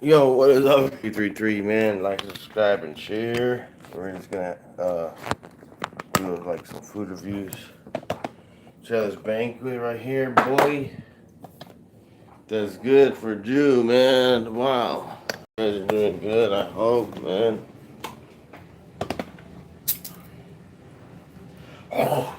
Yo, what is up? 333 man, like, subscribe, and share. We're just gonna do like some food reviews. Try this banquet right here, boy. That's good for Jew, man. Wow. You guys are doing good, I hope, man. Oh.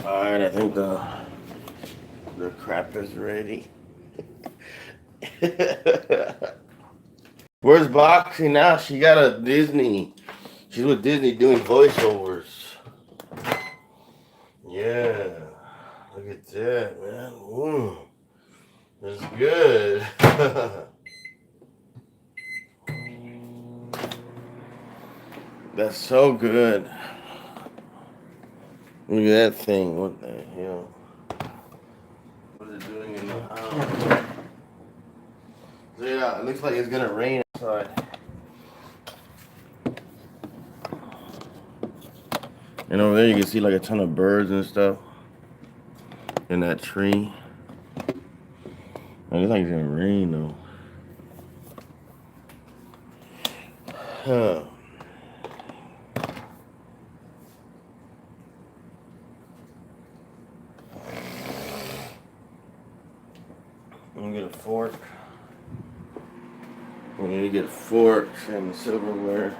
Alright, I think the crap is ready. Where's Boxxy now? She got a Disney. She's with Disney doing voiceovers. Yeah. Look at that, man. Ooh, that's good. That's so good. Look at that thing. What the hell? What is it doing in the house? So yeah, it looks like it's gonna rain outside. And over there you can see like a ton of birds and stuff in that tree. It looks like it's gonna rain though. Huh. I'm gonna get a fork. We need to get forks and silverware.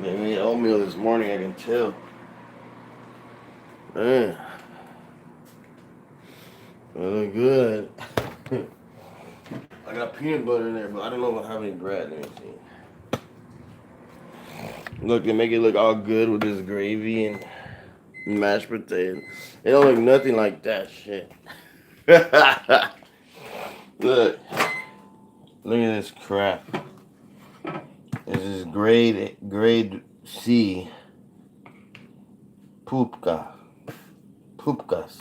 They made oatmeal this morning, I can tell. Man. They look good. I got peanut butter in there, but I don't know if I have any bread. Let me see. Look, they make it look all good with this gravy and mashed potatoes. It don't look nothing like that shit. Look. Look at this crap. This is grade C. Pupka. Pupkas.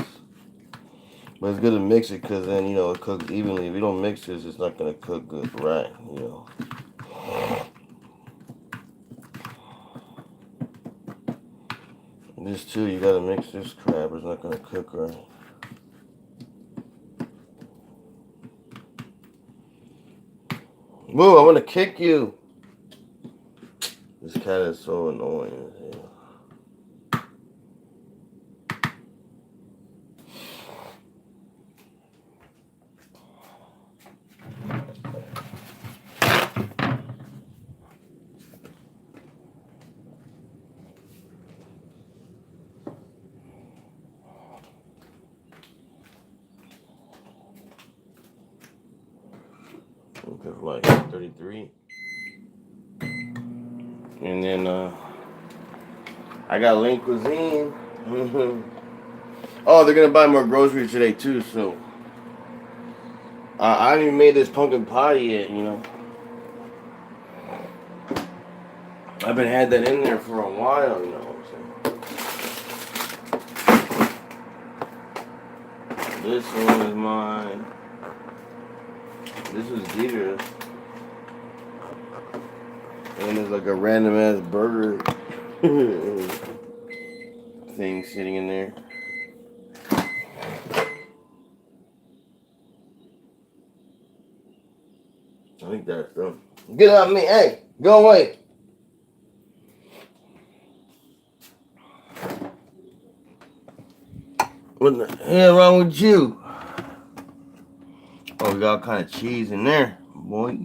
But it's good to mix it because then, it cooks evenly. If you don't mix this, it's not going to cook good, right, This too, you got to mix this crap. It's not going to cook right. Boo, I want to kick you. This cat is so annoying. Okay, for like 33. And then I got Link Cuisine. Oh, they're gonna buy more groceries today too, so I haven't even made this pumpkin pie yet, I've been had that in there for a while, you know what I'm saying? This one is mine. This is Dieter's. And there's like a random ass burger thing sitting in there. I think that's them. Get off me, hey, go away. What the hell wrong with you? Oh, we got all kind of cheese in there, boy.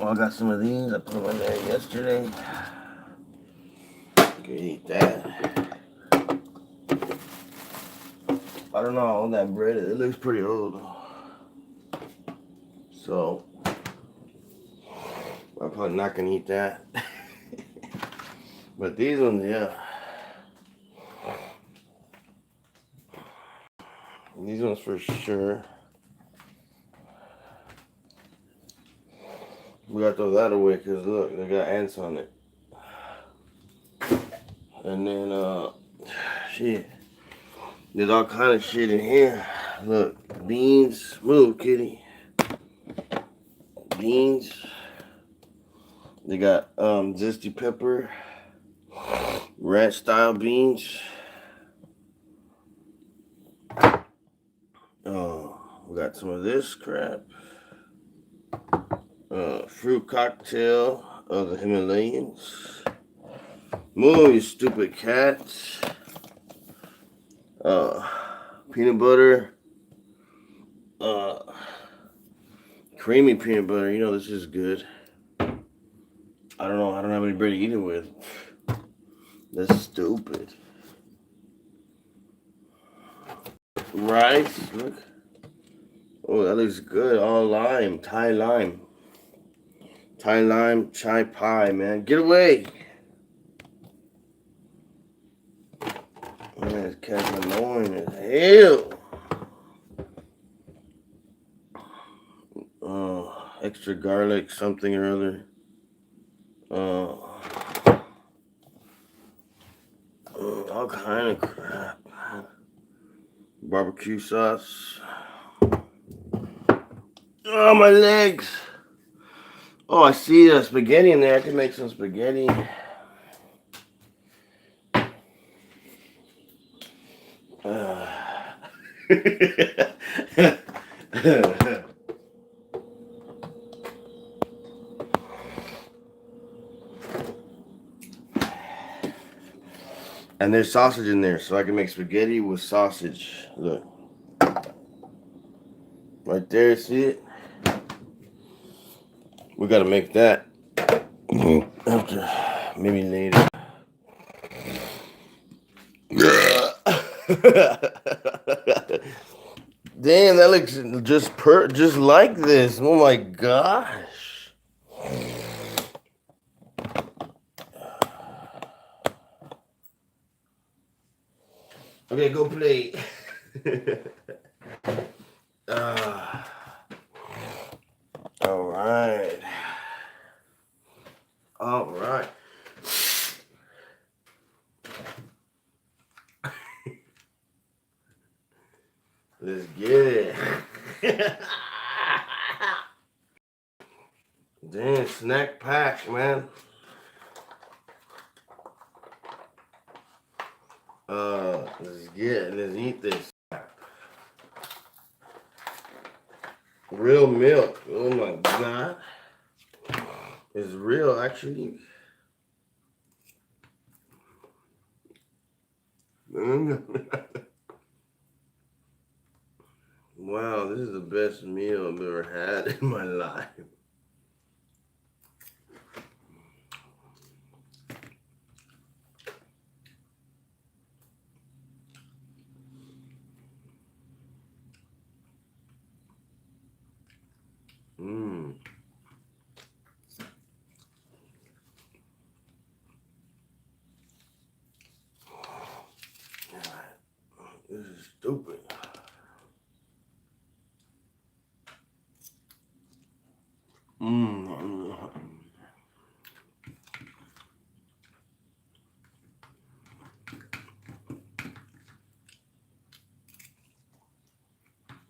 I got some of these. I put them in there yesterday. You can eat that. I don't know how old that bread is. It looks pretty old. So, I'm probably not going to eat that. But these ones, yeah. These ones for sure. We got to throw that away because look, they got ants on it. And then, shit. There's all kind of shit in here. Look, beans. Move, kitty. Beans. They got zesty pepper, ranch style beans. Oh, we got some of this crap. Fruit cocktail of the Himalayas. Move, you stupid cats. Peanut butter. Creamy peanut butter. You know this is good. I don't know. I don't have anybody to eat it with. That's stupid. Rice. Look. Oh, that looks good. All lime. Thai lime. Thai lime chai pie, man. Get away. Man, this cat's annoying as hell. Extra garlic, something or other. All kind of crap. Barbecue sauce. Oh, my legs. Oh, I see the spaghetti in there. I can make some spaghetti. And there's sausage in there, so I can make spaghetti with sausage. Look. Right there, see it? We gotta make that after, maybe later. Damn, that looks just like this. Oh my gosh. Okay, go play. All right. All right. Let's get it. Damn, snack pack, man. Let's eat this. Real milk. Oh my god. It's real, actually. Wow, this is the best meal I've ever had in my life. Mmm. This is stupid. Mmm.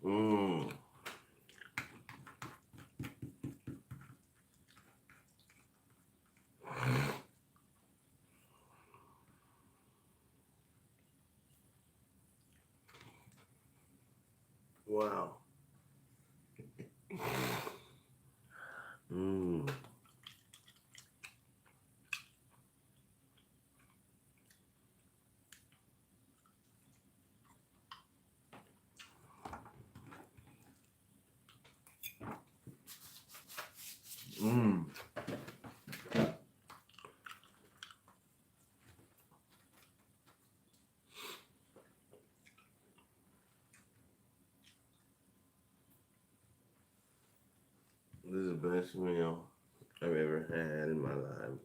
Mmm. Wow. Mmm. Mmm. This is the best meal I've ever had in my life.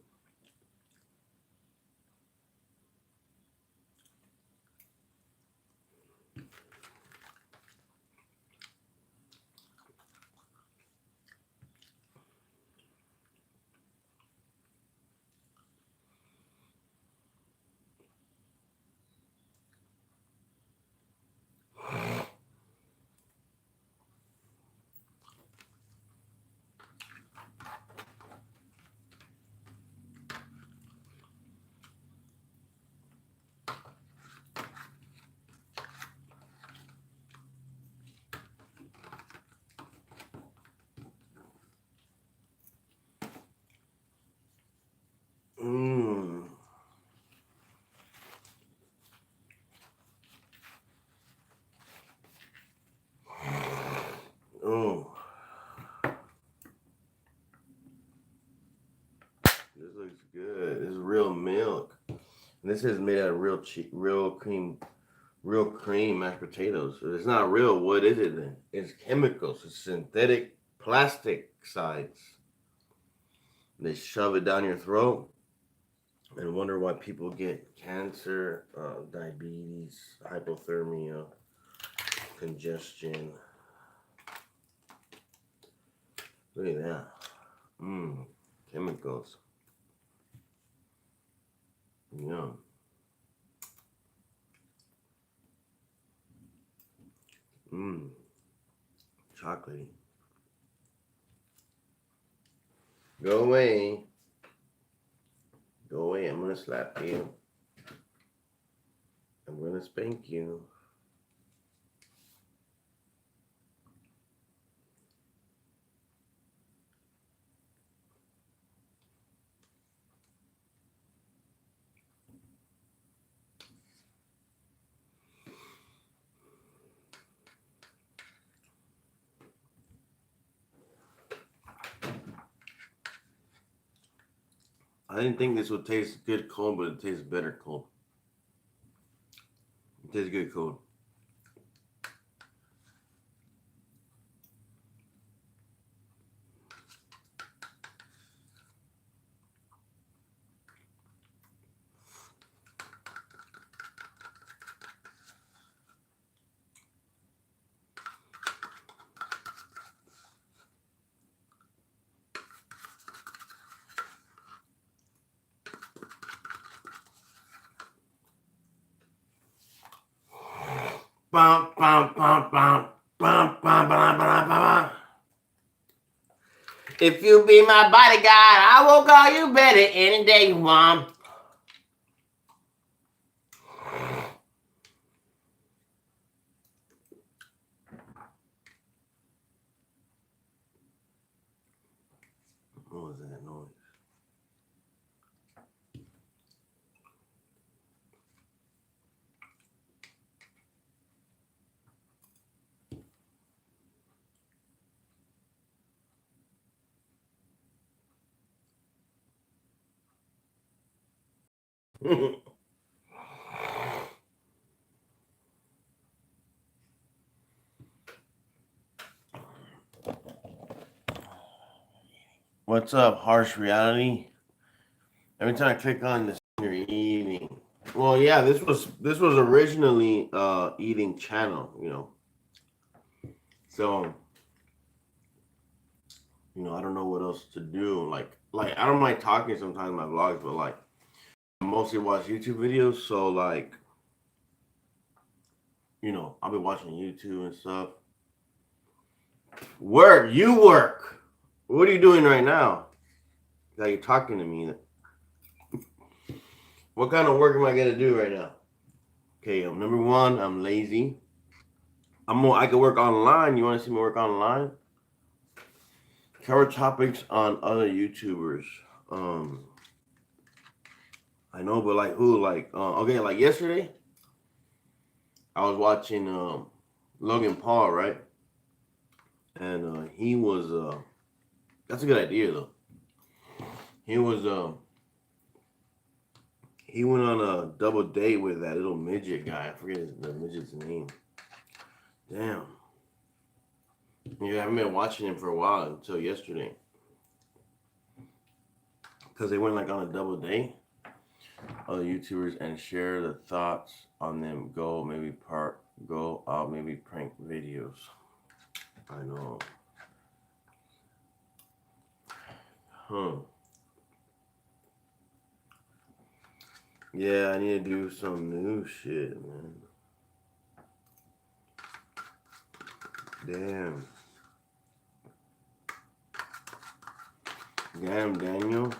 real milk. And this is made out of real cream mashed potatoes. If it's not real, what is it then? It's chemicals. It's synthetic plastic sides. They shove it down your throat and wonder why people get cancer, diabetes, hypothermia, congestion. Look at that. Chemicals. Yum. Chocolatey. Go away. Go away. I'm gonna slap you. I'm gonna spank you. I didn't think this would taste good cold, but it tastes better cold. It tastes good cold. Bum, bum, bum, bum, bum, bum, bum, bum, bum. If you be my bodyguard, I will call you Betty any day you want. What was that noise? What's up, harsh reality? Every time I click on this, you're eating. Well, yeah, this was originally eating channel, you know. So, you know, I don't know what else to do. Like I don't mind talking sometimes in my vlogs, but like I mostly watch YouTube videos, so like, you know, I'll be watching YouTube and stuff. Work, you work. What are you doing right now? Now you're talking to me. What kind of work am I gonna do right now? Okay, number one, I'm lazy. I can work online. You want to see me work online? Cover topics on other YouTubers. I know, but like who? Like okay, like yesterday, I was watching Logan Paul, right? And he was that's a good idea though. He was he went on a double date with that little midget guy. I forget the midget's name. Damn. Yeah, I haven't been watching him for a while until yesterday. Because they went like on a double date. Other YouTubers and share the thoughts on them. Go out, maybe prank videos. I know. Huh. Yeah, I need to do some new shit, man. Damn. Damn, Daniel.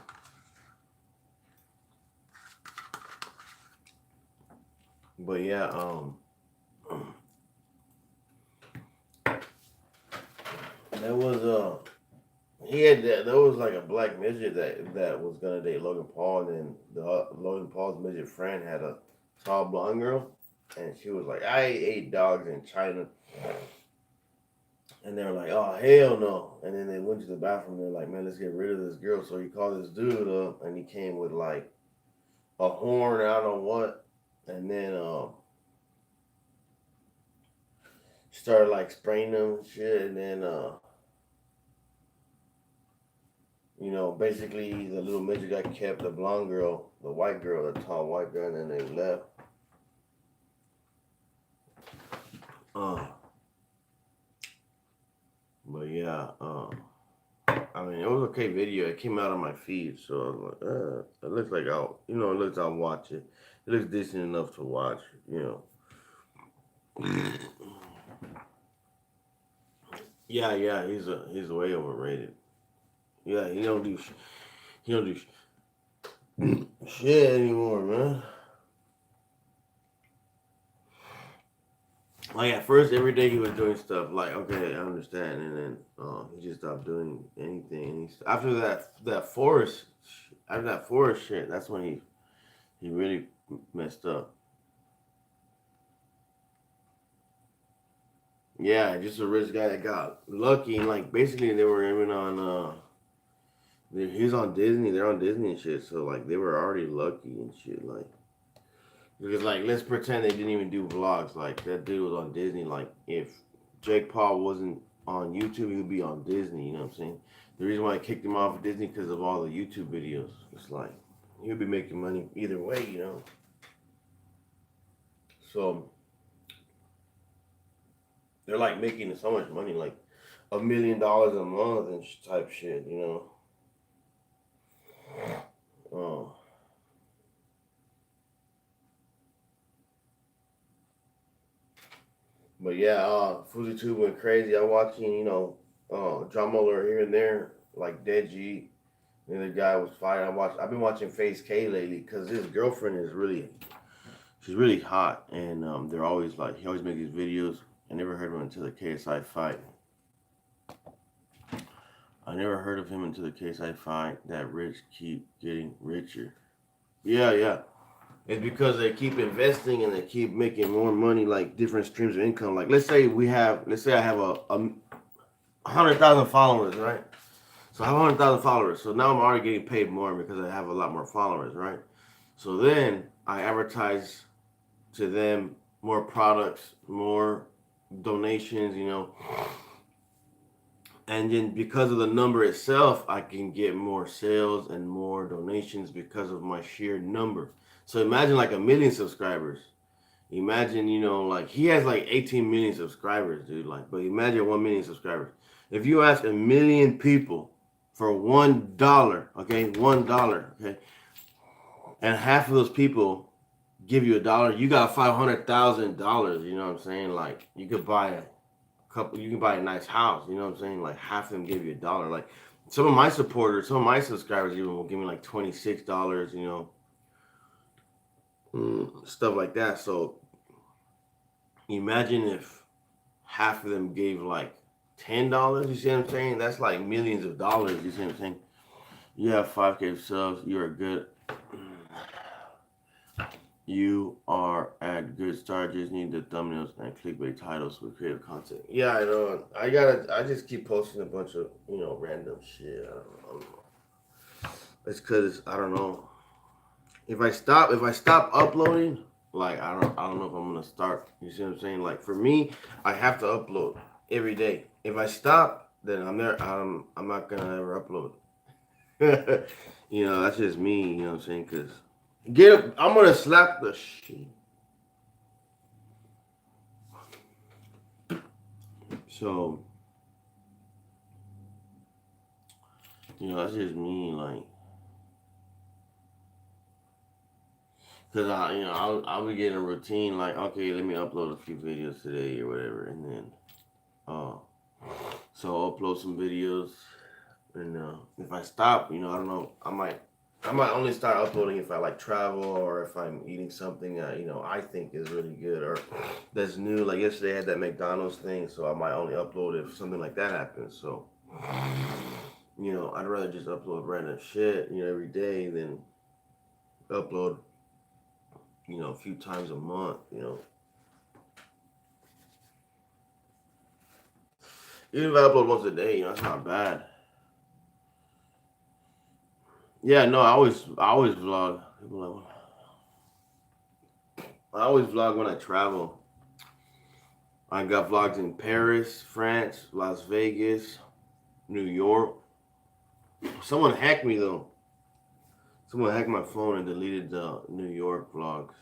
But yeah, that was there was like a black midget that was gonna date Logan Paul, and then Logan Paul's midget friend had a tall blonde girl, and she was like, I ate dogs in China. And they were like, oh, hell no. And then they went to the bathroom. They're like, man, let's get rid of this girl. So he called this dude up, and he came with like a horn, I don't know what, and then started like spraying them and shit, and then basically the little midget got kept, the blonde girl, the white girl, the tall white girl, and then they left. But yeah, I mean, it was okay video. It came out on my feed, so I was like, it looks like it looks I'll watch it. It looks decent enough to watch, Yeah, he's way overrated. Yeah, he don't do shit anymore, man. Like at first, every day he was doing stuff. Like, okay, I understand, and then he just stopped doing anything. And after that forest shit, that's when he really messed up. Yeah, just a rich guy that got lucky. And like basically, they were even on. He's on Disney. They're on Disney and shit. So like they were already lucky and shit. Like because like let's pretend they didn't even do vlogs. Like that dude was on Disney. Like if Jake Paul wasn't on YouTube, he would be on Disney. You know what I'm saying? The reason why I kicked him off of Disney because of all the YouTube videos. It's like he would be making money either way. So they're like making so much money, like $1 million a month and type shit. Oh, but yeah, FujiTube went crazy. I'm watching, drama alert here and there, like Dead G. The other guy was fighting. I've been watching Face K lately because his girlfriend she's really hot, and they're always like, he always makes these videos. I never heard of him until the KSI fight. I never heard of him until the KSI fight. That rich keep getting richer. Yeah, yeah. It's because they keep investing and they keep making more money, like different streams of income. Like let's say I have a 100,000 followers, right? So I have 100,000 followers. So now I'm already getting paid more because I have a lot more followers, right? So then I advertise to them more products, more donations. And then because of the number itself, I can get more sales and more donations because of my sheer number. So imagine like 1 million subscribers. Imagine, like he has like 18 million subscribers, dude. Like, but imagine 1 million subscribers. If you ask 1 million people for $1, okay, $1, okay, and half of those people give you $1, you got $500,000. You know what I'm saying? Like, you could buy you can buy a nice house. You know what I'm saying? Like half of them give you $1. Like some of my supporters, some of my subscribers even will give me like $26. Stuff like that. So imagine if half of them gave like $10. You see what I'm saying? That's like millions of dollars. You see what I'm saying? You have 5K subs. You're good. You are at good start. Just need the thumbnails and clickbait titles with creative content. Yeah, I know. I just keep posting a bunch of random shit. I don't know. It's cause I don't know. If I stop uploading, like I don't know if I'm gonna start. You see what I'm saying? Like for me, I have to upload every day. If I stop, then I'm not gonna ever upload. That's just me. You know what I'm saying? Cause I'm gonna slap the shit. So that's just me. Like, cause I'll be getting a routine. Like, okay, let me upload a few videos today or whatever, and then uh, so I'll upload some videos. And if I stop, I don't know. I might only start uploading if I like travel or if I'm eating something I think is really good or that's new. Like yesterday, I had that McDonald's thing, so I might only upload if something like that happens. So I'd rather just upload random shit every day than upload a few times a month. Even if I upload once a day, that's not bad. Yeah, no, I always vlog. People are like, I always vlog when I travel. I got vlogs in Paris, France, Las Vegas, New York. Someone hacked me though. Someone hacked my phone and deleted the New York vlogs.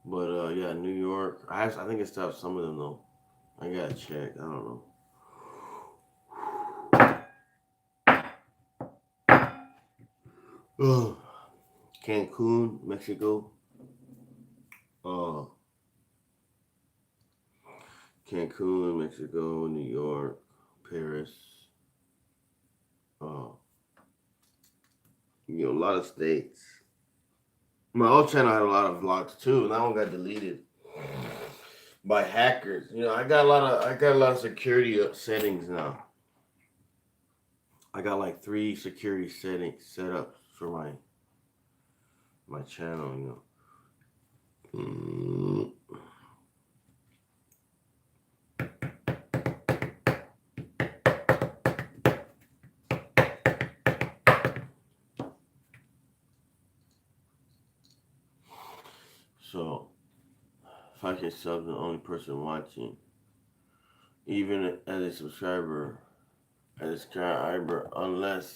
But yeah, New York. I think I still have some of them though. I gotta check. I don't know. Ugh. Cancun, Mexico. Uh, Cancun, Mexico, New York, Paris. Uh, a lot of states. My old channel had a lot of vlogs too, and that one got deleted by hackers. I got a lot of security settings now. I got like 3 security settings set up for my channel. So, 5K subs, the only person watching, even as a subscriber, unless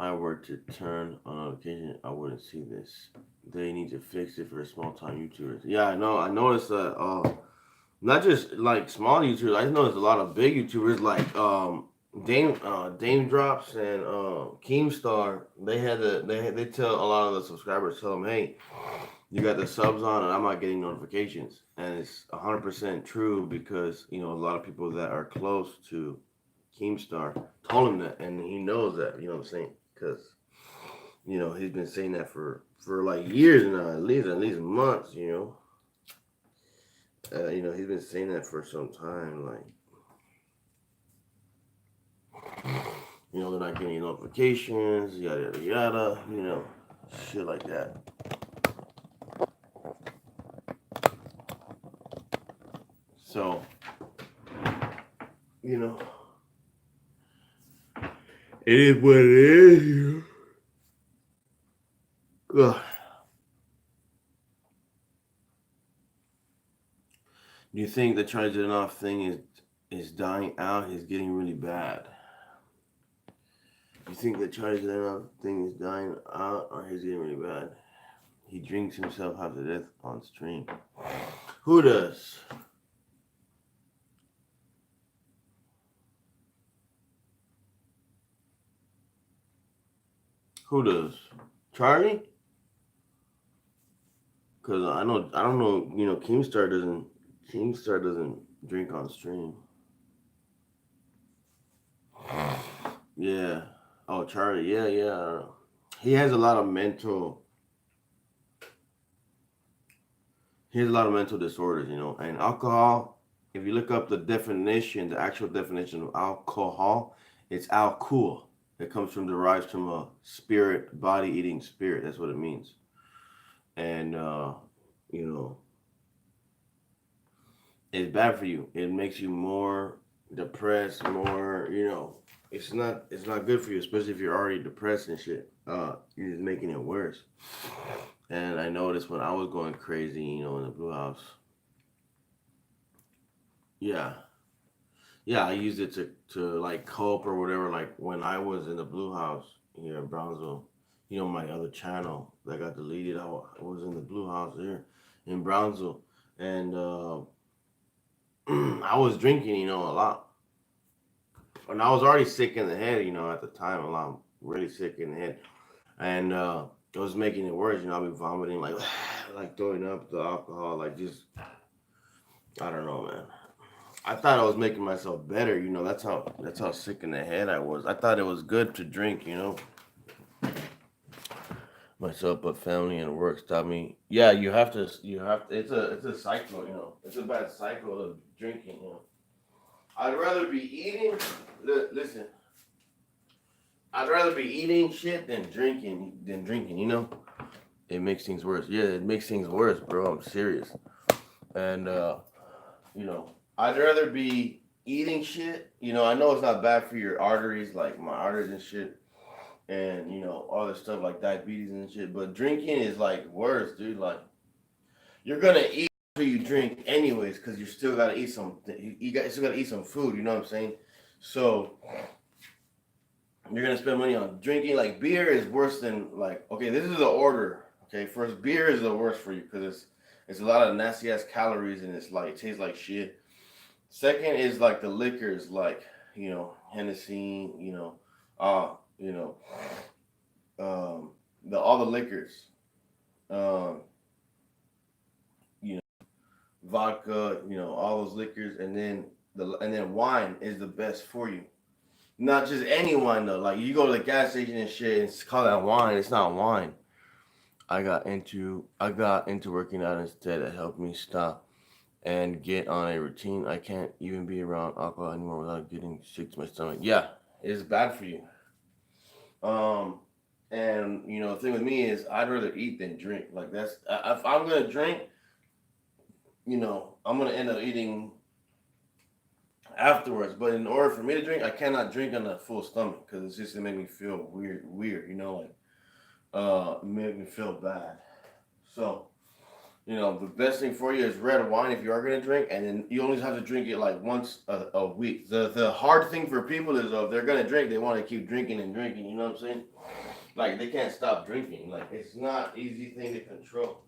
I were to turn on notification, I wouldn't see this. They need to fix it for small time YouTubers. Yeah, I know. I noticed that. Not just like small YouTubers. I noticed a lot of big YouTubers like Dame Drops and Keemstar. They tell a lot of the subscribers, tell them, hey, you got the subs on and I'm not getting notifications. And it's 100% true because a lot of people that are close to Keemstar told him that, and he knows that. You know what I'm saying? Because he's been saying that for like years now, at least months. He's been saying that for some time, like, they're not getting notifications, yada, yada, yada, shit like that. So, it is what it is. Ugh. Do you think the try to get off thing is dying out? Is getting really bad. You think the try to get off thing is dying out, or he's getting really bad? He drinks himself half to death on stream. Who does? Who does? Charlie? Cause I don't know. Keemstar doesn't drink on stream. Yeah. Oh, Charlie. Yeah, yeah. He has a lot of mental. He has a lot of mental disorders, And alcohol. If you look up the actual definition of alcohol, it's alcohol. It derives from a spirit, body eating spirit. That's what it means. And it's bad for you. It makes you more depressed, more, it's not good for you, especially if you're already depressed and shit. You're just making it worse. And I noticed when I was going crazy, in the Blue House. Yeah. Yeah, I used it to like cope or whatever. Like when I was in the Blue House here in Brownsville, my other channel that got deleted. I was in the Blue House here in Brownsville, and I was drinking, a lot, and I was already sick in the head, at the time. A lot, really sick in the head, and it was making it worse. I'd be vomiting, like throwing up the alcohol, like just, I don't know, man. I thought I was making myself better, That's how sick in the head I was. I thought it was good to drink, Myself, but family and work stopped me. Yeah, you have to. It's a cycle, It's a bad cycle of drinking, I'd rather be eating. Listen, I'd rather be eating shit than drinking. It makes things worse. Yeah, it makes things worse, bro. I'm serious. And I'd rather be eating shit. I know it's not bad for your arteries, like my arteries and shit. and you know all this stuff like diabetes and shit. But drinking is like worse, dude. Like you're gonna eat after you drink anyways, because you still gotta eat some. You still gotta eat some food. You know what I'm saying? So you're gonna spend money on drinking. Like beer is worse than like. Okay, this is the order. Okay, first beer is the worst for you because it's a lot of nasty ass calories and it's like it tastes like shit. Second is like the liquors, like you know Hennessy, you know, the all the liquors, um, you know, vodka, you know, all those liquors, and then wine is the best for you. Not just any wine though. Like you go to the gas station and shit, and it's called that wine. It's not wine. I got into working out instead. It helped me stop and get on a routine. I can't even be around alcohol anymore without getting sick to my stomach. Yeah, it's bad for you. Um, and you know, the thing with me is I'd rather eat than drink. Like if I'm gonna drink, you know, I'm gonna end up eating afterwards. But in order for me to drink, I cannot drink on a full stomach because it's just gonna make me feel weird. You know, like make me feel bad. So you know, the best thing for you is red wine if you are gonna drink, and then you only have to drink it like once a week. The hard thing for people is if they're gonna drink, they want to keep drinking and drinking. You know what I'm saying? Like they can't stop drinking. Like it's not easy thing to control.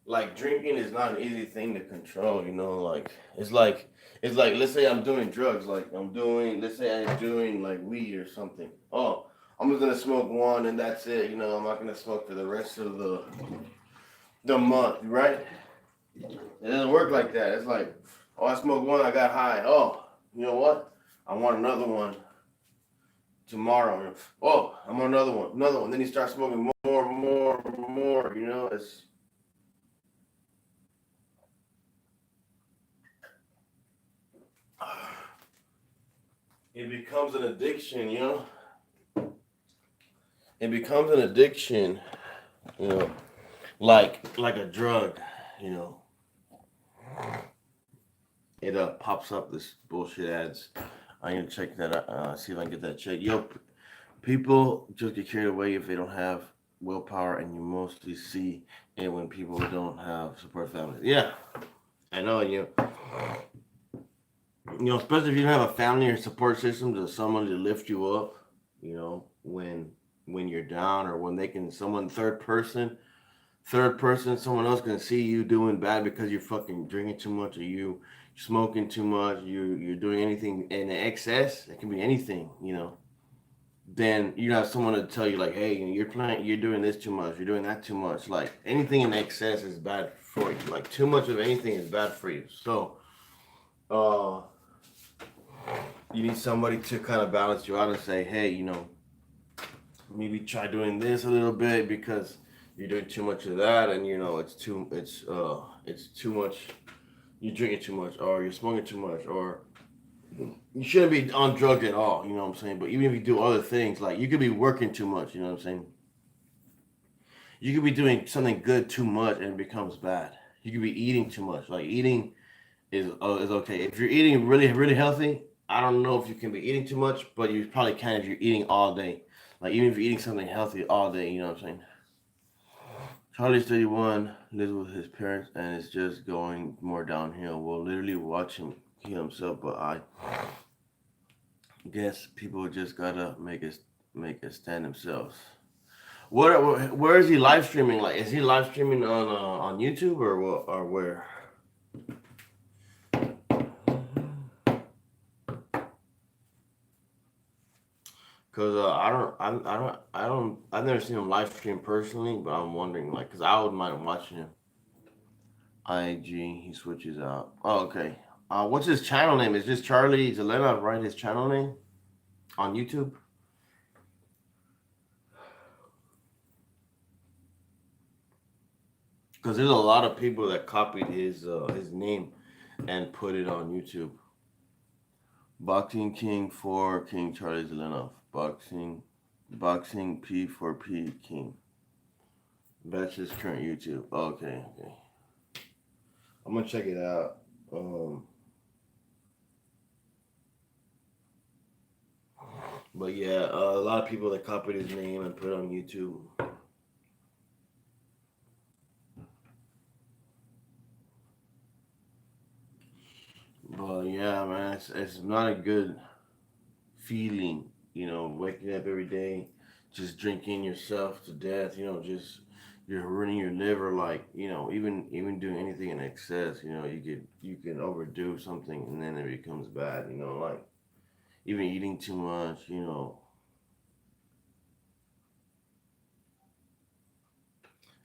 Like drinking is not an easy thing to control. You know, like it's like let's say I'm doing drugs. Like let's say I'm doing like weed or something. Oh, I'm just gonna smoke one and that's it. You know, I'm not gonna smoke for the rest of the month, right? It doesn't work like that. It's like, oh, I smoked one, I got high. Oh, you know what? I want another one tomorrow. Oh, I want another one. Then you start smoking more. You know, it becomes an addiction. You know, it becomes an addiction. You know, like a drug. You know, it pops up this bullshit ads. I need to check that out. See if I can get that checked. Yo, people just get carried away if they don't have willpower, and you mostly see it when people don't have support families. Yeah, I know you know, especially if you don't have a family or support system to someone to lift you up. You know, when you're down or when they can someone third person, someone else can see you doing bad because you're fucking drinking too much or you smoking too much. You're doing anything in excess. It can be anything. You know then you have someone to tell you like, hey, you're doing this too much, you're doing that too much. Like anything in excess is bad for you. Like too much of anything is bad for you. So, uh, you need somebody to kind of balance you out and say, hey, you know, maybe try doing this a little bit because you're doing too much of that, and you know, it's too much. You're drinking too much, or you're smoking too much, or you shouldn't be on drugs at all, you know what I'm saying? But even if you do other things, like you could be working too much, you know what I'm saying? You could be doing something good too much and it becomes bad. You could be eating too much. Like eating is okay. If you're eating really healthy, I don't know if you can be eating too much, but you probably can if you're eating all day. Like even if you're eating something healthy all day, you know what I'm saying? Charlie's 31, lives with his parents, and it's just going more downhill. We'll literally watch him heal himself, but I guess people just gotta make a stand themselves. Where is he live streaming? Like, is he live streaming on YouTube or where? Cause I've never seen him live stream personally, but I'm wondering like, cause I wouldn't mind watching him. IG, he switches out. Oh, okay. What's his channel name? Is this Charlie Zelena, right? His channel name on YouTube? Because there's a lot of people that copied his name and put it on YouTube. Boxing King for King Charlie Zelenoff. Boxing P for P King. That's his current YouTube. Okay. I'm gonna check it out. But yeah, a lot of people that copied his name and put it on YouTube. But yeah, man, it's not a good feeling, waking up every day, just drinking yourself to death, just you're ruining your liver, like, even doing anything in excess, you can overdo something and then it becomes bad, like even eating too much,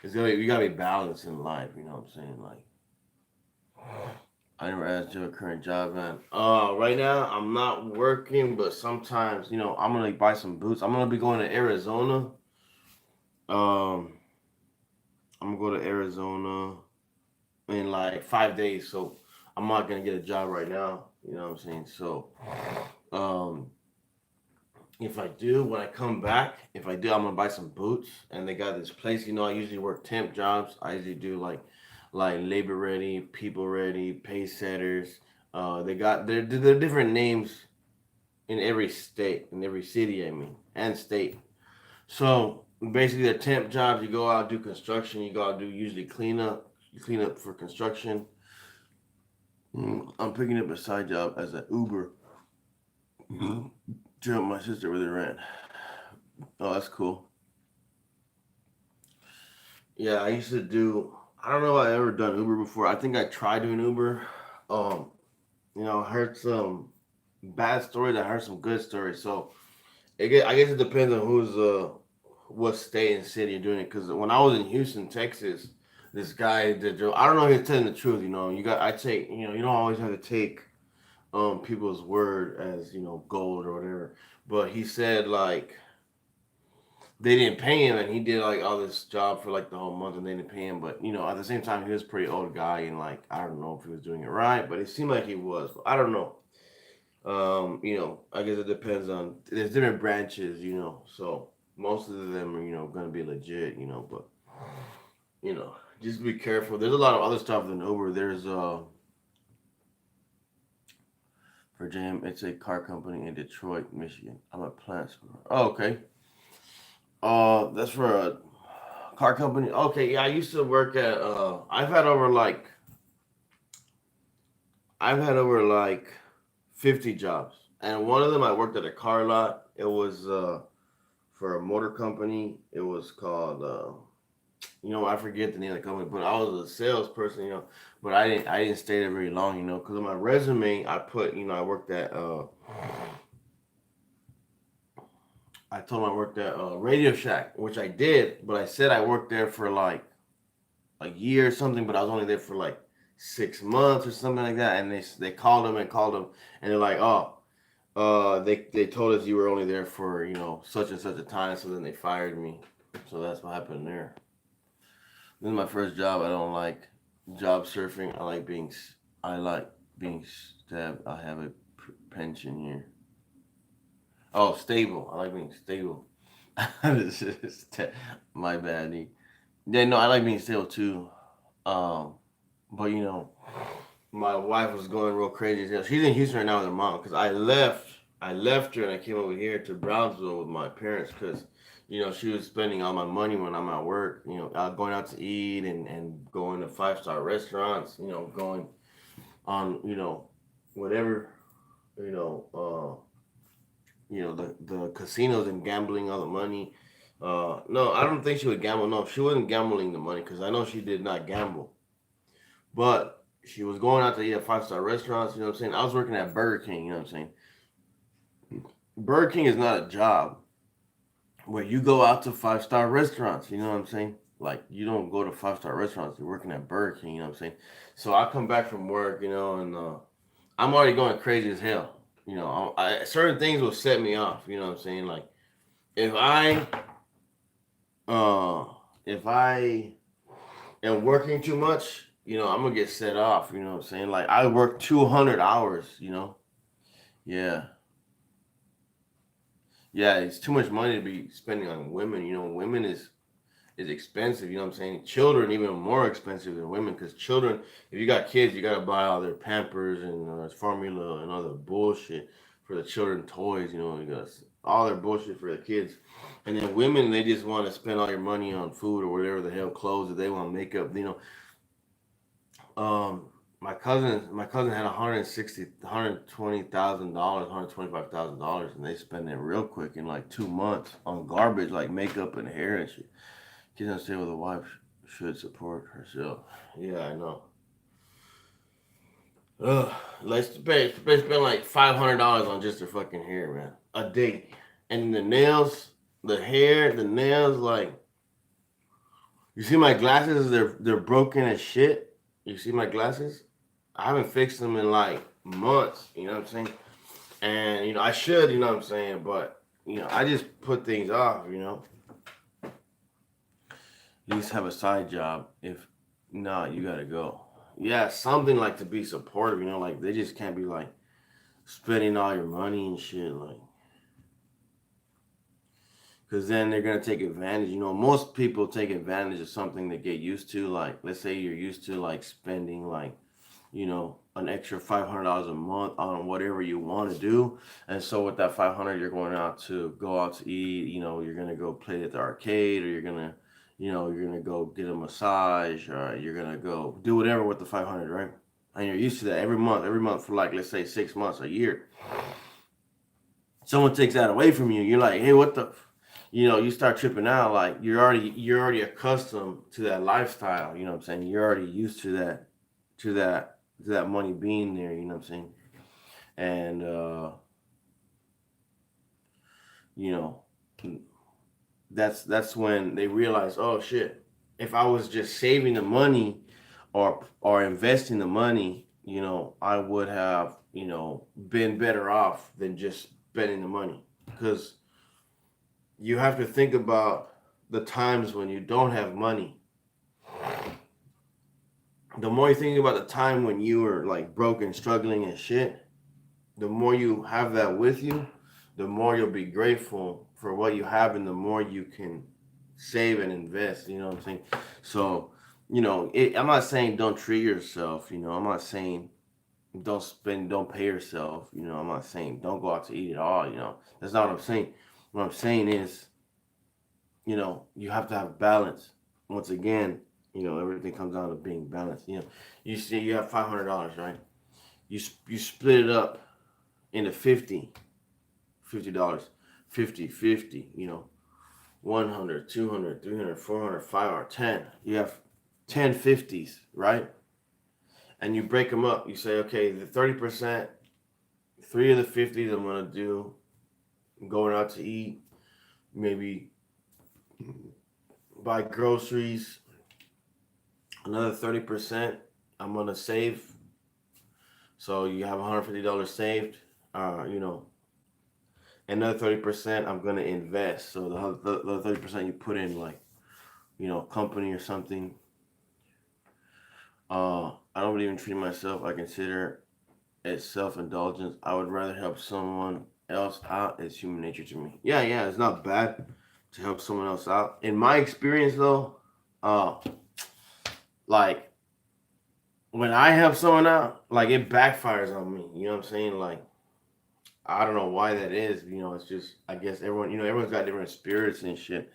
it's gonna you gotta be balanced in life, you know what I'm saying? Like I never asked you a current job, man. Right now I'm not working, but sometimes, I'm gonna buy some boots. I'm gonna be going to Arizona. Um, I'm gonna go to Arizona in like 5 days, so I'm not gonna get a job right now. You know what I'm saying? So, um, if I do, when I come back, if I do, I'm gonna buy some boots. And they got this place. I usually work temp jobs. I usually do like labor ready, people ready, pace setters. They got they're different names in every state, in every city. I mean, and state. So basically, the temp jobs, you go out do construction. You go out do usually cleanup. You clean up for construction. I'm picking up a side job as an Uber to help my sister with her rent. Oh, that's cool. Yeah, I used to do. I don't know if I ever done Uber before. I think I tried doing Uber. Um, I heard some bad stories. I heard some good stories. So I guess it depends on what state and city you're doing it. Because when I was in Houston, Texas, this guy that drove. I don't know if he's telling the truth. I take. You don't always have to take people's word as gold or whatever. But he said like they didn't pay him, and he did like all this job for like the whole month, and they didn't pay him. But at the same time, he was a pretty old guy, and like I don't know if he was doing it right, but it seemed like he was. But I don't know. I guess it depends on. There's different branches, so most of them are gonna be legit, but you know just be careful. There's a lot of other stuff than Uber. There's for Jam, it's a car company in Detroit, Michigan. I'm a plant store. Oh, okay. That's for a car company. Okay, yeah, I used to work at. I've had over like 50 jobs, and one of them I worked at a car lot. It was for a motor company. It was called. I forget the name of the company, but I was a salesperson. But I didn't stay there very long. Because on my resume I put. I worked at. I told him I worked at Radio Shack, which I did, but I said I worked there for like a year or something, but I was only there for like 6 months or something like that. And they called them, and they're like, oh, they told us you were only there for such and such a time, so then they fired me. So that's what happened there. This is my first job. I don't like job surfing. I like being stabbed. I have a pension here. Oh, stable. I like being stable. This is my bad. Yeah, no, I like being stable too. Um, but my wife was going real crazy. She's in Houston right now with her mom because I left her and I came over here to Brownsville with my parents because she was spending all my money when I'm at work. Going out to eat and going to 5-star restaurants. Going on whatever you know the casinos and gambling all the money. No, I don't think she would gamble. No, she wasn't gambling the money because I know she did not gamble. But she was going out to eat at 5-star restaurants. You know what I'm saying? I was working at Burger King. You know what I'm saying? Burger King is not a job where you go out to 5-star restaurants. You know what I'm saying? Like you don't go to 5-star restaurants. You're working at Burger King. You know what I'm saying? So I come back from work. And I'm already going crazy as hell. Certain things will set me off. You know what I'm saying? Like if I uh if I am working too much, I'm gonna get set off. You know what I'm saying? Like I work 200 hours. Yeah, yeah. It's too much money to be spending on women. Women is expensive. You know what I'm saying? Children even more expensive than women because children, if you got kids, you gotta buy all their Pampers and formula and all the bullshit for the children toys. You gotta all their bullshit for the kids. And then women, they just want to spend all your money on food or whatever the hell, clothes that they want, makeup. Um, my cousin had $120,000, $125,000, and they spend it real quick in like 2 months on garbage like makeup and hair and shit. Kids don't say, well, the wife should support herself. Yeah, I know. Ugh, they spend like $500 on just their fucking hair, man, a day, and the nails, the hair, the nails. Like, you see my glasses? They're broken as shit. You see my glasses? I haven't fixed them in like months. You know what I'm saying? And I should. You know what I'm saying? But I just put things off. At least have a side job. If not, you gotta go. Yeah, something like to be supportive. Like they just can't be like spending all your money and shit. Like, because then they're gonna take advantage. Most people take advantage of something they get used to. Like, let's say you're used to like spending like an extra $500 a month on whatever you want to do, and so with that 500, you're going out to go out to eat. You're gonna go play at the arcade, or you're gonna go get a massage, or you're gonna go do whatever with the 500, right? And you're used to that every month for like, let's say, 6 months, a year. Someone takes that away from you, you're like, hey, what the, you start tripping out. Like, you're already accustomed to that lifestyle. You know what I'm saying? You're already used to that money being there. You know what I'm saying? And you know, that's when they realize, oh shit, if I was just saving the money or investing the money, I would have been better off than just spending the money. Because you have to think about the times when you don't have money. The more you think about the time when you were like broke and struggling and shit, the more you have that with you, the more you'll be grateful for what you have, and the more you can save and invest. You know what I'm saying? So, I'm not saying don't treat yourself. I'm not saying don't pay yourself. I'm not saying don't go out to eat at all. That's not what I'm saying. What I'm saying is, you have to have balance. Once again, everything comes down to being balanced. You see, you have $500, right? You split it up into $50, 50, 100, 200, 300, 400, 5 or 10. You have 10 50s, right? And you break them up. You say, okay, the 30%, 3 of the 50s I'm going to do going out to eat, maybe buy groceries. Another 30% I'm going to save. So you have $150 saved. Another 30% I'm going to invest. So the 30% you put in, like, company or something. I don't believe in treating myself. I consider it self-indulgence. I would rather help someone else out. It's human nature to me. Yeah, it's not bad to help someone else out. In my experience, though, like, when I help someone out, like, it backfires on me. You know what I'm saying? Like, I don't know why that is. It's just, I guess everyone's got different spirits and shit.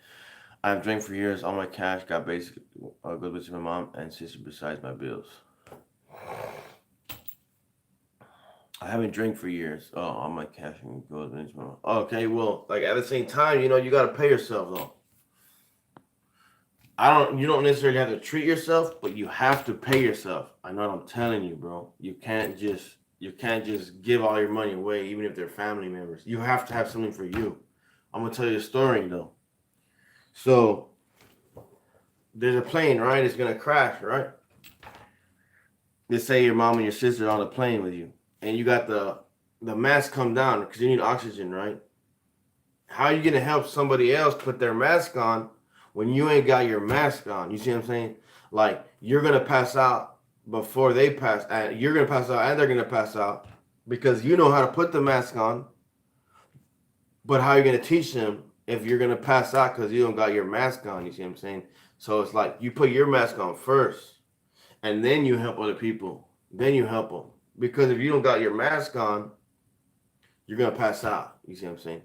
I've drank for years. All my cash got basically goes to my mom and sister besides my bills. I haven't drank for years. Oh, all my cash goes into my mom. Okay, well, like, at the same time, you got to pay yourself, though. You don't necessarily have to treat yourself, but you have to pay yourself. I know what I'm telling you, bro. You can't just give all your money away, even if they're family members. You have to have something for you. I'm gonna tell you a story, though. So there's a plane, right? It's gonna crash, right? Let's say your mom and your sister are on the plane with you, and you got the mask come down because you need oxygen, right? How are you gonna help somebody else put their mask on when you ain't got your mask on? You see what I'm saying? Like, you're gonna pass out before they pass, and you're gonna pass out, and they're gonna pass out because you know how to put the mask on. But how are you gonna teach them if you're gonna pass out because you don't got your mask on? You see what I'm saying? So it's like you put your mask on first, and then you help other people. Then you help them, because if you don't got your mask on, you're gonna pass out. You see what I'm saying?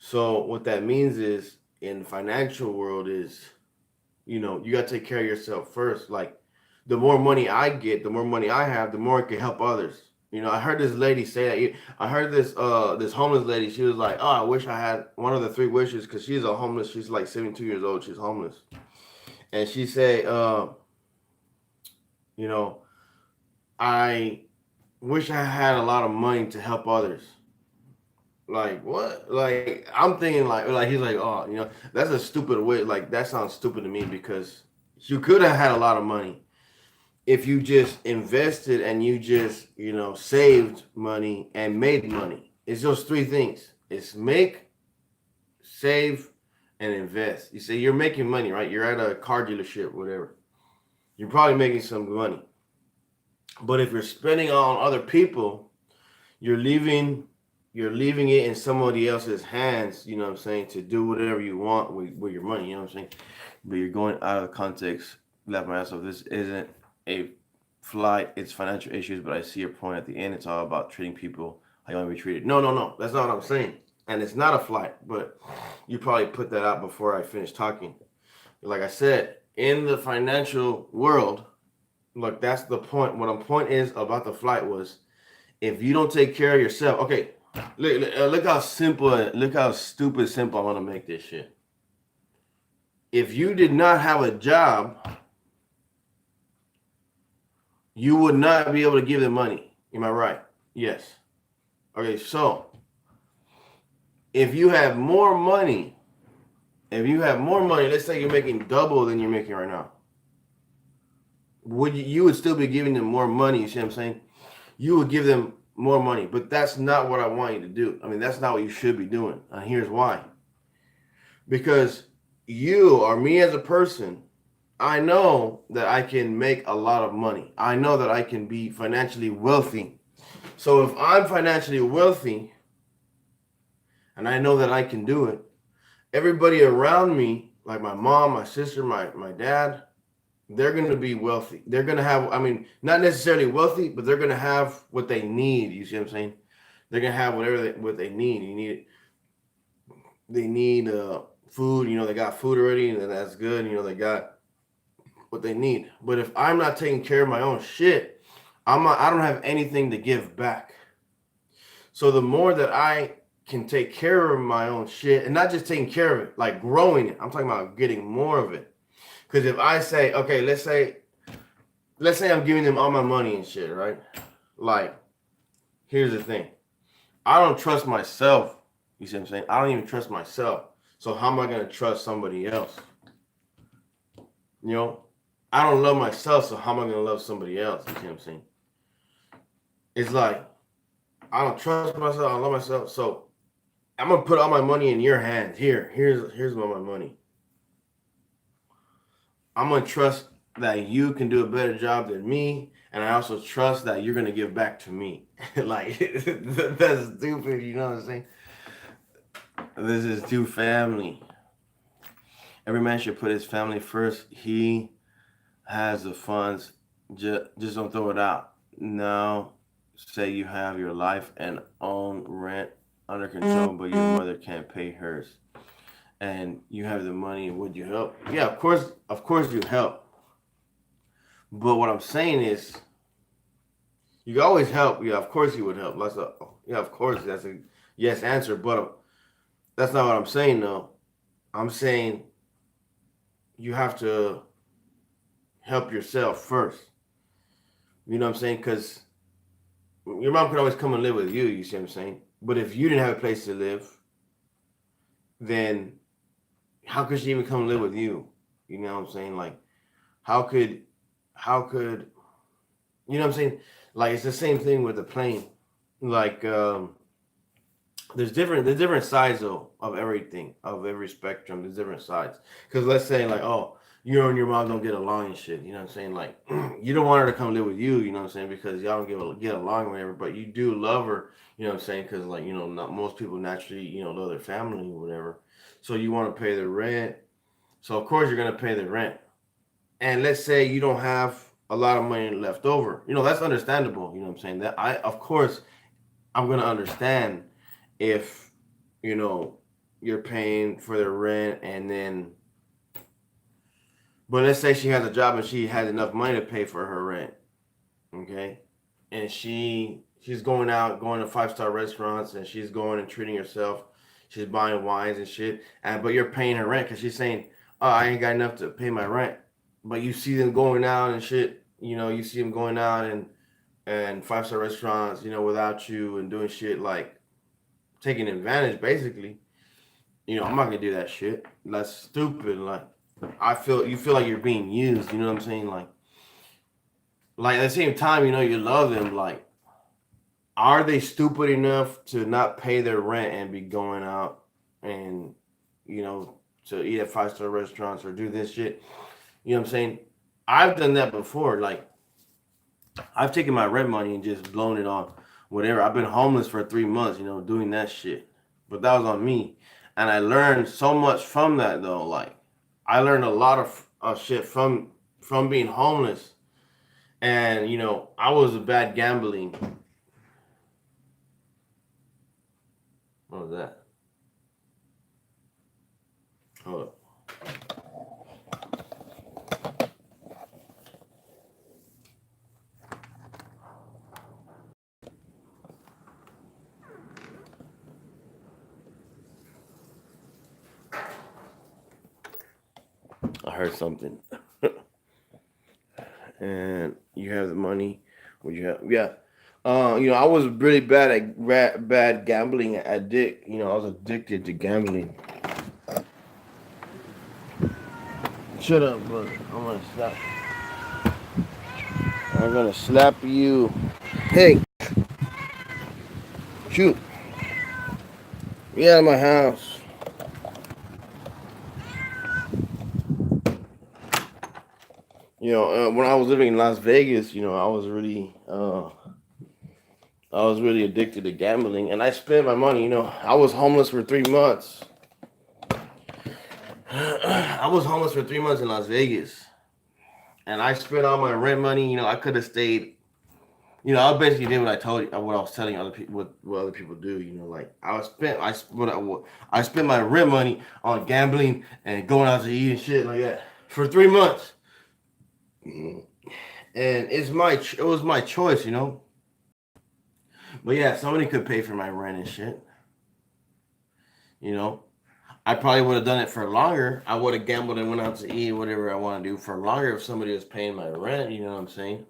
So what that means is in the financial world is, you got to take care of yourself first. Like the more money I get, the more money I have, the more I can help others. I heard this lady say that. I heard this homeless lady. She was like, "Oh, I wish I had one of the three wishes," because she's a homeless. She's like 72 years old. She's homeless, and she said, you know, I wish I had a lot of money to help others. Like what? Like I'm thinking like he's like, oh, that's a stupid way. Like that sounds stupid to me because you could have had a lot of money if you just invested and you just saved money and made money. It's those three things. It's make, save, and invest. You say you're making money, right? You're at a car dealership, whatever. You're probably making some money. But if you're spending on other people, you're leaving it in somebody else's hands, you know what I'm saying, to do whatever you want with your money, you know what I'm saying? But you're going out of context, left my ass off. This isn't a flight, it's financial issues, but I see your point at the end. It's all about treating people how you want to be treated. No, no, no. That's not what I'm saying. And it's not a flight, but you probably put that out before I finished talking. Like I said, in the financial world, look, that's the point. What the point is about the flight was if you don't take care of yourself, okay, look how simple, look how stupid simple I want to make this shit. If you did not have a job, you would not be able to give them money. Am I right? Yes. Okay, so if you have more money, let's say you're making double than you're making right now, you would still be giving them more money, you see what I'm saying? You would give them more money, but that's not what I want you to do. I mean, that's not what you should be doing. And here's why. Because you or me as a person, I know that I can make a lot of money. I know that I can be financially wealthy. So if I'm financially wealthy and I know that I can do it, everybody around me, like my mom, my sister, my dad, they're going to be wealthy. They're going to have, I mean, not necessarily wealthy, but they're going to have what they need. You see what I'm saying? They're going to have what they need. They need food. They got food already, and that's good. They got what they need. But if I'm not taking care of my own shit, I don't have anything to give back. So the more that I can take care of my own shit, and not just taking care of it, like growing it, I'm talking about getting more of it. Because if I say, okay, let's say I'm giving them all my money and shit, right? Like, here's the thing. I don't trust myself. You see what I'm saying? I don't even trust myself. So how am I going to trust somebody else? I don't love myself, so how am I going to love somebody else? You see what I'm saying? It's like, I don't trust myself. I don't love myself. So I'm going to put all my money in your hands. Here's all my money. I'm going to trust that you can do a better job than me. And I also trust that you're going to give back to me. Like, that's stupid. You know what I'm saying? This is too family. Every man should put his family first. He has the funds. Just don't throw it out. Now, say you have your life and own rent under control, but your mother can't pay hers. And you have the money, would you help? Yeah, of course you help. But what I'm saying is, you can always help. Yeah, of course you would help. Yeah, of course that's a yes answer. But that's not what I'm saying though. I'm saying you have to help yourself first. You know what I'm saying? Because your mom could always come and live with you. You see what I'm saying? But if you didn't have a place to live, then how could she even come live with you? You know what I'm saying? Like, how could, you know what I'm saying? Like, it's the same thing with the plane. Like, there's different sides though of everything, of every spectrum. There's different sides. Because let's say like, oh, you and your mom don't get along and shit. You know what I'm saying? Like, you don't want her to come live with you. You know what I'm saying? Because y'all don't get along or whatever. But you do love her. You know what I'm saying? Because like, not most people naturally love their family or whatever. So you want to pay the rent. So of course you're gonna pay the rent. And let's say you don't have a lot of money left over. That's understandable. You know what I'm saying? That of course I'm gonna understand if you're paying for their rent, and then, but let's say she has a job and she has enough money to pay for her rent, okay, and she's going out, going to 5-star restaurants, and she's going and treating herself. She's buying wines and shit, and but you're paying her rent because she's saying, "Oh, I ain't got enough to pay my rent." But you see them going out and shit. You know, you see them going out and 5-star restaurants, without you and doing shit like taking advantage, basically. I'm not gonna do that shit. That's stupid. Like, you feel like you're being used. You know what I'm saying? Like at the same time, you love them. Like, are they stupid enough to not pay their rent and be going out and to eat at 5-star restaurants or do this shit? You know what I'm saying? I've done that before. Like, I've taken my rent money and just blown it on whatever. I've been homeless for 3 months, doing that shit. But that was on me. And I learned so much from that, though. Like, I learned a lot of shit from being homeless. And, I was a bad gambling. What was that? Hold up. I heard something. And you have the money. What you have? Yeah. I was really bad gambling addict. I was addicted to gambling. Shut up, brother. I'm gonna slap you. Hey, shoot. Get out of my house. When I was living in Las Vegas, I was really addicted to gambling, and I spent my money. I was homeless for 3 months. I was homeless for 3 months in Las Vegas, and I spent all my rent money. I could have stayed. I basically did what what I was telling other people, what other people do. Like I spent my rent money on gambling and going out to eat and shit like that for 3 months. And it was my choice. But yeah, somebody could pay for my rent and shit. I probably would have done it for longer. I would have gambled and went out to eat, whatever I want to do for longer if somebody was paying my rent. You know what I'm saying?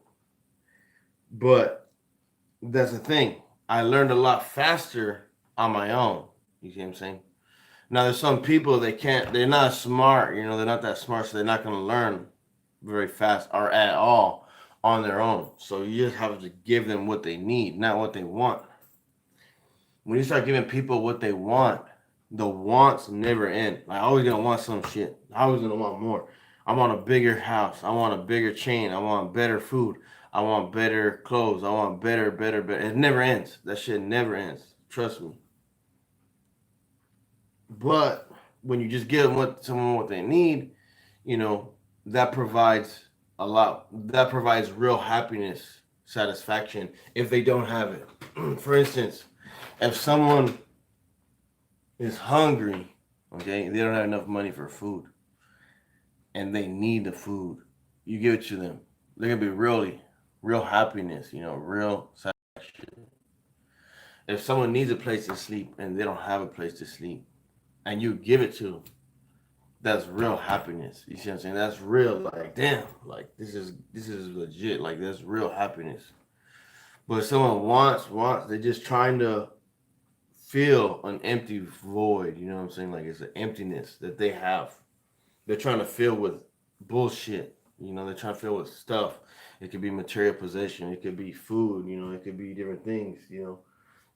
But that's the thing. I learned a lot faster on my own. You see what I'm saying? Now there's some people they're not smart. They're not that smart, so they're not going to learn very fast or at all on their own. So you just have to give them what they need, not what they want. When you start giving people what they want, the wants never end. Like, I always gonna want some shit. I always gonna want more. I want a bigger house. I want a bigger chain. I want better food. I want better clothes. I want better. It never ends. That shit never ends. Trust me. But when you just give someone what they need, that provides a lot. That provides real happiness, satisfaction if they don't have it. For instance, if someone is hungry, okay, they don't have enough money for food, and they need the food, you give it to them. They're gonna be real happiness, real satisfaction. If someone needs a place to sleep and they don't have a place to sleep, and you give it to them, that's real happiness. You see what I'm saying? That's real. Like, damn, like this is legit. Like, that's real happiness. But if someone wants, they're just trying to feel an empty void. You know what I'm saying? Like, it's an emptiness that they have. They're trying to fill with bullshit. They're trying to fill with stuff. It could be material possession. It could be food. It could be different things.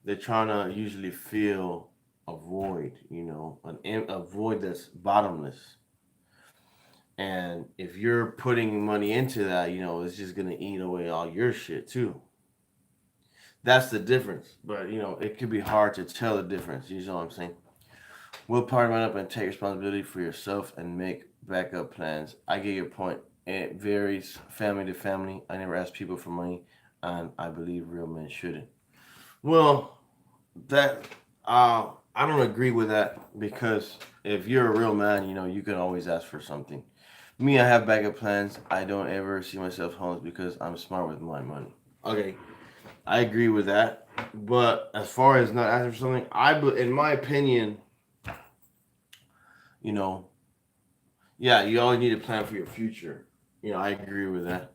They're trying to usually fill a void. A void that's bottomless. And if you're putting money into that, it's just gonna eat away all your shit too. That's the difference. But it could be hard to tell the difference. You know what I'm saying? Will partner up and take responsibility for yourself and make backup plans. I get your point. It varies family to family. I never ask people for money, and I believe real men shouldn't. Well, that I don't agree with that because if you're a real man, you can always ask for something. Me, I have backup plans. I don't ever see myself homeless because I'm smart with my money. Okay, I agree with that. But as far as not asking for something, in my opinion, you know, yeah, you always need to plan for your future. I agree with that.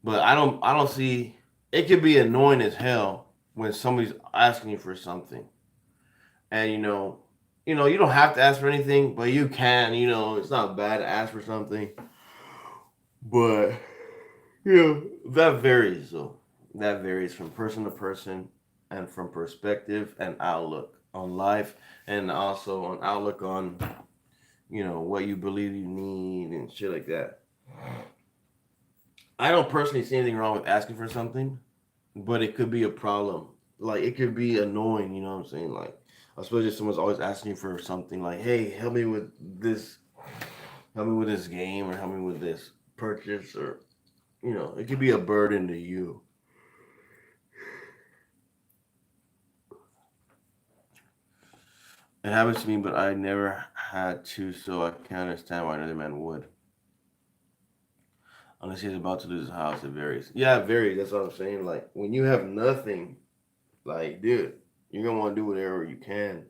But I don't see. It could be annoying as hell when somebody's asking you for something, and you don't have to ask for anything, but you can. It's not bad to ask for something, but that varies though. That varies from person to person, and from perspective and outlook on life, and also on outlook on what you believe you need and shit like that. I don't personally see anything wrong with asking for something, but it could be a problem. Like it could be annoying, you know what I'm saying? Like especially if someone's always asking you for something like, hey, this help me with this game or help me with this purchase or it could be a burden to you. It happens to me, but I never had to, so I can't understand why another man would. Unless he's about to lose his house, it varies. Yeah, it varies. That's what I'm saying. Like when you have nothing, like dude, you're gonna want to do whatever you can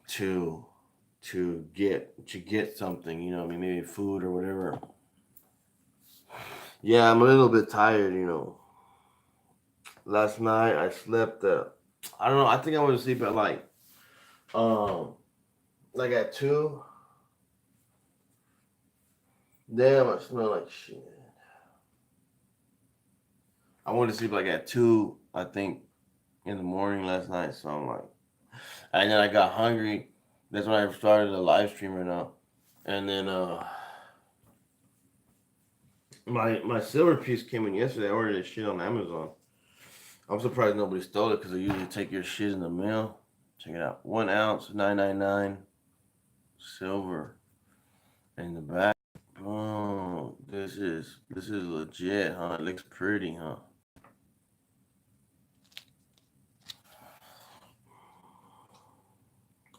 to get something. You know, what I mean, maybe food or whatever. Yeah, I'm a little bit tired. Last night I slept. I don't know. I think I went to sleep at um like at 2. Damn, I smell like shit. I went to sleep like at 2. I think in the morning last night. So I'm like, and then I got hungry. That's when I started a live stream right now. And then my silver piece came in yesterday. I ordered this shit on Amazon. I'm surprised nobody stole it because they usually take your shit in the mail. Check it out. 1 ounce, $9.99. Silver in the back. Oh, this is legit, huh? It looks pretty, huh?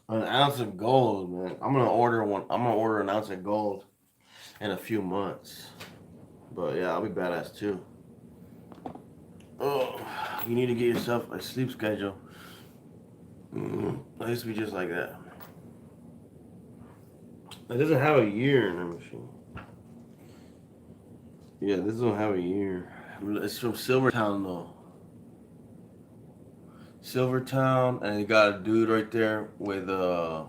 An ounce of gold, man. I'm gonna order one. I'm gonna order an ounce of gold in a few months. But yeah, I'll be badass too. Oh, you need to get yourself a sleep schedule. I used to be just like that. It doesn't have a year in the machine. Yeah, this don't have a year. It's from Silvertown though. Silvertown, and you got a dude right there with a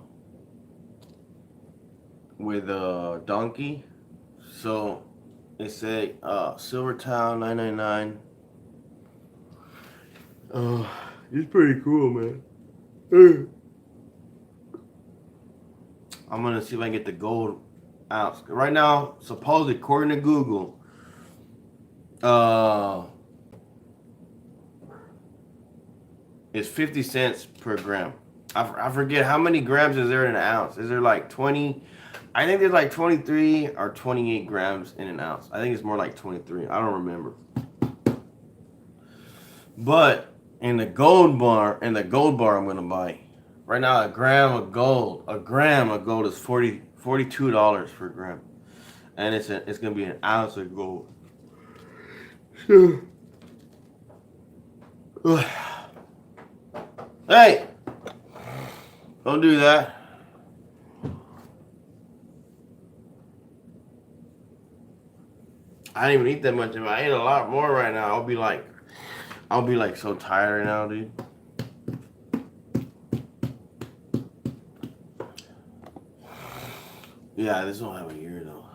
donkey. So they say Silvertown 999. It's pretty cool, man. I'm gonna see if I can get the gold ounce. Right now, supposedly according to Google, it's 50 cents per gram. I forget how many grams is there in an ounce. Is there like 20? I think there's like 23 or 28 grams in an ounce. I think it's more like 23. I don't remember. But in the gold bar I'm gonna buy. Right now, a gram of gold is $42 per gram, and it's gonna be an ounce of gold. Hey, don't do that. I didn't even eat that much of it. I ate a lot more right now. I'll be like so tired right now, dude. Yeah, this don't have a year though.